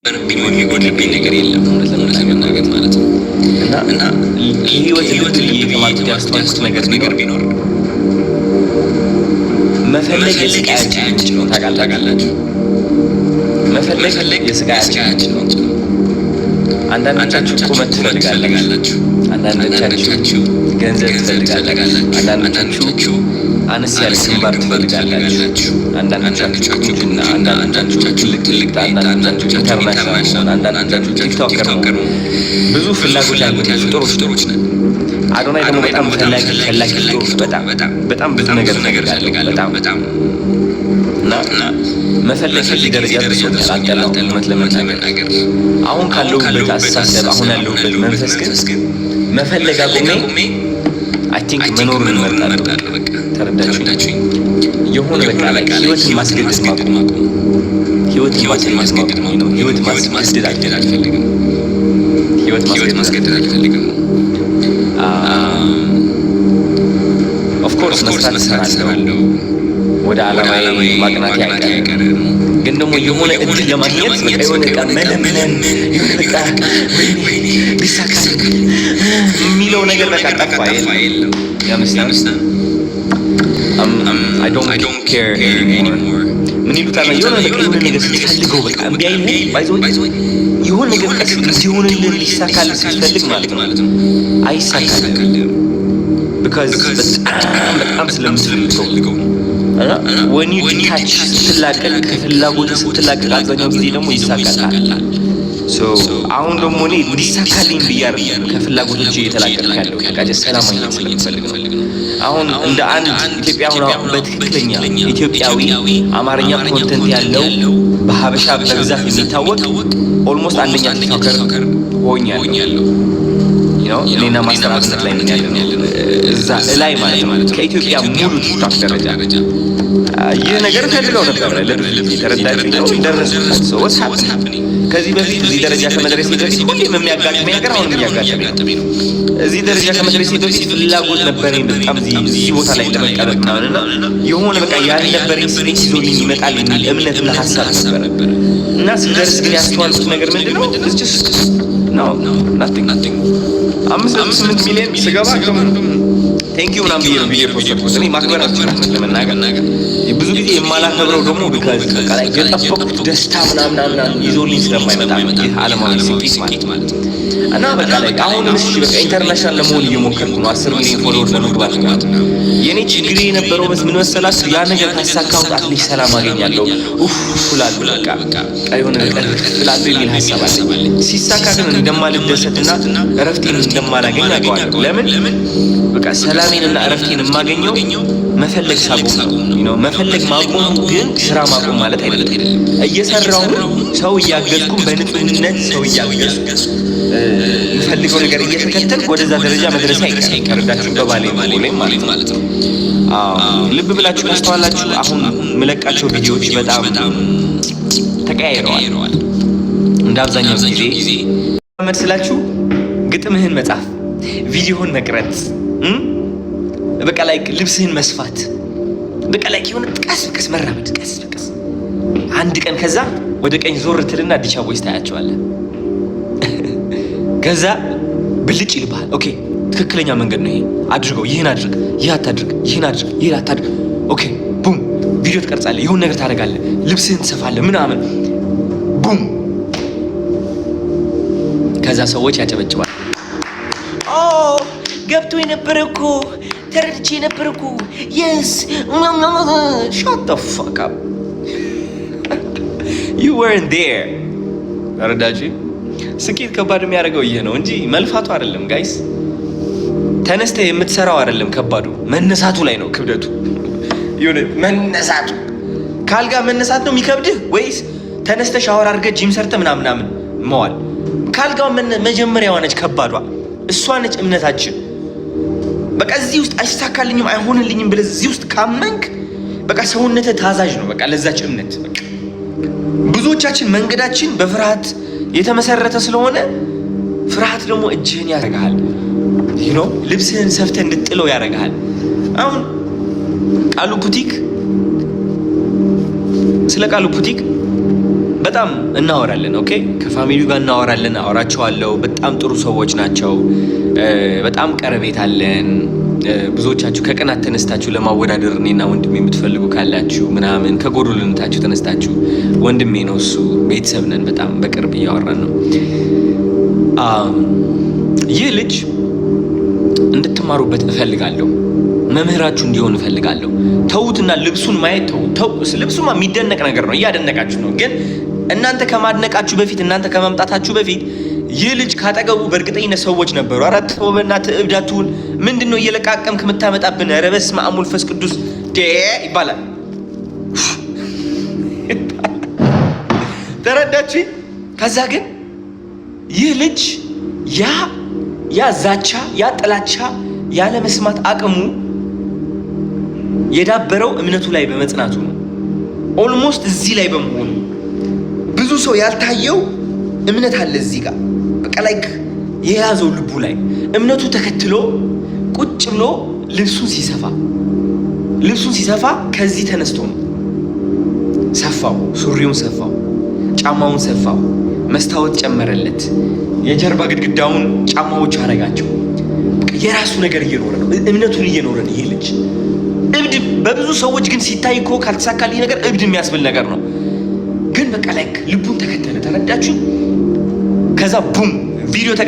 የሚጎድልብኝ ነገር የለም ለመናገር ማለት ነው። እና ህይወት የተማርኩት ያስተዋልኩት ነገር ቢኖር መፈለግ የስቃያችን ምንጭ ነው። ታውቃላችሁ? መፈለግ የስቃያችን ምንጭ ነው። አንዳንዶቻችሁ ቁመት ትፈልጋላችሁ፣ አንዳንዶቻችሁ ገንዘብ ትፈልጋላችሁ፣ አንዳንዶቻችሁ አነስ ያለ ግንባር ትፈልጋላችሁ፣ አንዳንዶቻችሁ ቁንጅና፣ አንዳንዶቻችሁ ትልቅ፣ አንዳንዶቻችሁ ኢንተርናሽናል፣ አንዳንዶቻችሁ ቲክቶከር ነው። ብዙ ፍላጎት ያላችሁ ፍጡሮች ነን። አዶናይ ደግሞ በጣም ፈላጊ ፍጡር፣ በጣም ብዙ ነገር ፈልጋለሁ በጣም እና መፈለግ ደረጃ ደርሶኛል። አልጠላሁም እውነት ለመናገር አሁን ካለሁበት አስተሳሰብ አሁን ያለሁበት መንፈስ ግን መፈለግ አቁሜ አይ ቲንክ መኖሩን እመርጣለሁ። በቃ ተረዳችሁኝ? የሆነ በቃ ላይ ህይወትን ማስገደድ ማቆም ህይወትን ማስገደድ አልፈልግም። ህይወት ማስገደድ አልፈልግም። ኦፍ ኮርስ መስራት እሰራለሁ፣ ወደ ዓላማዬ ማቅናቴ አይቀርም። ግን ደግሞ የሆነ እድል ለማግኘት በቃ የሆነ በቃ መለመን የሆነ በቃ ወይኔ ቢሳካል የሚለው ነገር በቃ ጠፋ። የለም ያመስላል። I don't care anymore። ምን ይሉታል? የሆነ ነገር ስትፈልገው በቃ እምቢ አይልም። ባይዞይ የሆነ ነገር ቀስ እንዲሆንልህ ሊሳካል ስትፈልግ ማለት ነው አይሳካልም። because በጣም ስለምትፈልገው when you detach ስትላቀቅ ከፍላጎት ስትላቀቅ አብዛኛው ጊዜ ደግሞ ይሳካል። አሁን ደግሞ እኔ እንዲሳካልኝ ብያለሁ ከፍላጎቶቼ የተላቀቅኩ ያለው በቃ ሰላማዊ ስለምፈልግ ነው። አሁን እንደ አንድ ኢትዮጵያ አሁን በትክክለኛ ኢትዮጵያዊ አማርኛ ኮንተንት ያለው በሀበሻ በብዛት የሚታወቅ ኦልሞስት አንደኛ ቲክቶከር ሆኛለሁ። እኔና ማስተራበት ላይ ነኝ ያለው እዛ ላይ ማለት ነው ከኢትዮጵያ ሙሉ ቲክቶክ ደረጃ ይህ ነገር ፈልገው ነበር ለድርጅት ተረዳችሁ ደረስኩት። ሰዎች ከዚህ በፊት እዚህ ደረጃ ከመድረስ በፊት ሁሌም የሚያጋጥመኝ ነገር አሁን እያጋጠመኝ ነው። እዚህ ደረጃ ከመድረስ በፊት ፍላጎት ነበረኝ በጣም እዚህ ቦታ ላይ ለመቀመጥ ምናምንና የሆነ በቃ ያልነበረኝ ስሜት ይዞልኝ ይመጣል የሚል እምነትና ሀሳብ ነበር እና ስደርስ ግን ያስተዋልኩት ነገር ምንድን ነው? No, nothing. 5.8 ሚሊዮን ስገባ ቴንክ ዩ ምናምን ብዬ ፖስት እኔ ማክበራችሁ ለመናገር ብዙ ጊዜ የማላከብረው ደግሞ ቢካዝ በቃ ላይ የጠበቁት ደስታ ምናምን ይዞልኝ ስለማይመጣ ይህ ዓለማዊ ስኬት ማለት ነው። እና በቃ ላይ አሁን እሺ በቃ ኢንተርናሽናል ለመሆን እየሞከርኩ ነው። 10 ሚሊዮን ፎሎወር ለመግባት ነው። የኔ ችግሬ የነበረው ምን መሰላችሁ? ያ ነገር ካሳካሁት አትሊስት ሰላም አገኛለሁ ፉላል በቃ የሆነ ነገር ፍላል የሚል ሀሳብ አለኝ። ሲሳካ ግን እንደማልደሰትና እረፍቴን እንደማላገኝ አውቀዋለሁ። ለምን በቃ ሰላሜንና እረፍቴን የማገኘው መፈለግ ሳቆም ነው። መፈለግ ማቆም ግን ስራ ማቆም ማለት አይደለም። እየሰራው ሰው እያገዝኩ በንጹህነት ሰው እያገዝኩ የምፈልገው ነገር እየተከተልኩ ወደዛ ደረጃ መድረስ አይቀርም። ተረዳችሁ? በባሌ ማለት ነው። ልብ ብላችሁ ታስተዋላችሁ። አሁን የምለቃቸው ቪዲዮዎች በጣም ተቀያይረዋል። እንደ አብዛኛው ጊዜ መስላችሁ ግጥምህን መጻፍ፣ ቪዲዮህን መቅረጽ፣ በቃ ላይ ልብስህን መስፋት፣ በቃ ላይ የሆነ ቀስ በቀስ መራመድ፣ ቀስ በቀስ አንድ ቀን ከዛ ወደ ቀኝ ዞር ትልና አዲስ አበባ ታያቸዋለህ። ከዛ ብልጭ ይልብሃል። ኦኬ ትክክለኛ መንገድ ነው ይሄ፣ አድርገው፣ ይህን አድርግ፣ ይህ አታድርግ፣ ይህን አድርግ፣ ይህን አታድርግ። ኦኬ ቡም፣ ቪዲዮ ትቀርጻለህ፣ የሆነ ነገር ታደርጋለህ፣ ልብስህን ትሰፋለህ ምናምን፣ ቡም። ከዛ ሰዎች ያጨበጭባል። ኦ ገብቶ የነበረ እኮ ተረድቼ የነበረ እኮ yes shut the fuck up you weren't there። ተረዳችሁ? ስኬት ከባድ የሚያደርገው ይሄ ነው እንጂ መልፋቱ አይደለም ጋይስ። ተነስተህ የምትሰራው አይደለም ከባዱ፣ መነሳቱ ላይ ነው ክብደቱ። ይሁን መነሳቱ ካልጋ መነሳት ነው የሚከብድህ ወይስ ተነስተህ ሻወር አድርገህ ጂም ሰርተህ ምናምን መዋል? ካልጋው መጀመሪያዋ ነች ከባዷ፣ እሷ ነች እምነታችን። በቃ እዚህ ውስጥ አይሳካልኝም አይሆንልኝም ብለህ እዚህ ውስጥ ካመንክ በቃ ሰውነትህ ታዛዥ ነው በቃ ለዛች እምነት። በቃ ብዙዎቻችን መንገዳችን በፍርሃት የተመሰረተ ስለሆነ ፍርሃት ደግሞ እጅህን ያደርግሃል። ልብስህን ሰፍተህ እንድጥለው ያደርግሃል። አሁን ቃሉ ቡቲክ ስለ ቃሉ ቡቲክ በጣም እናወራለን። ኦኬ ከፋሚሊው ጋር እናወራለን፣ አወራቸዋለሁ። በጣም ጥሩ ሰዎች ናቸው። በጣም ቀረቤት አለን። ብዙዎቻችሁ ከቅናት ተነስታችሁ ለማወዳደር እኔና ወንድሜ የምትፈልጉ ካላችሁ ምናምን ከጎዶልነታችሁ ተነስታችሁ ወንድሜ ነው እሱ፣ ቤተሰብ ነን። በጣም በቅርብ እያወራን ነው። ይህ ልጅ እንድትማሩበት እፈልጋለሁ። መምህራችሁ እንዲሆን እፈልጋለሁ። ተዉትና ልብሱን ማየት ተው። ልብሱማ የሚደነቅ ነገር ነው፣ እያደነቃችሁ ነው። ግን እናንተ ከማድነቃችሁ በፊት፣ እናንተ ከመምጣታችሁ በፊት ይህ ልጅ ካጠገቡ በእርግጠኝነት ሰዎች ነበሩ። አራት ተወበናት እብዳቱን ምንድን ነው እየለቃቀምክ የምታመጣብን? ኧረ በስመ አብ ወመንፈስ ቅዱስ ይባላል። ተረዳችሁ? ከዛ ግን ይህ ልጅ ያ ዛቻ፣ ያ ጥላቻ፣ ያለ መስማት አቅሙ የዳበረው እምነቱ ላይ በመጽናቱ ነው። ኦልሞስት እዚህ ላይ በመሆኑ ብዙ ሰው ያልታየው እምነት አለ እዚህ ጋር በቃ ላይክ የያዘው ልቡ ላይ እምነቱ ተከትሎ ቁጭ ብሎ ልብሱን ሲሰፋ ከዚህ ተነስቶ ነው። ሰፋው፣ ሱሪውን ሰፋው፣ ጫማውን ሰፋው፣ መስታወት ጨመረለት፣ የጀርባ ግድግዳውን ጫማዎች አረጋቸው። የራሱ ነገር እየኖረ ነው፣ እምነቱን እየኖረ ነው። ይሄ ልጅ እብድ በብዙ ሰዎች ግን ሲታይ እኮ ካልተሳካልኝ ነገር እብድ የሚያስብል ነገር ነው። ግን በቃ ላይክ ልቡን ተከተለ። ተረዳችሁ? ከዛ ቡም ቪዲዮ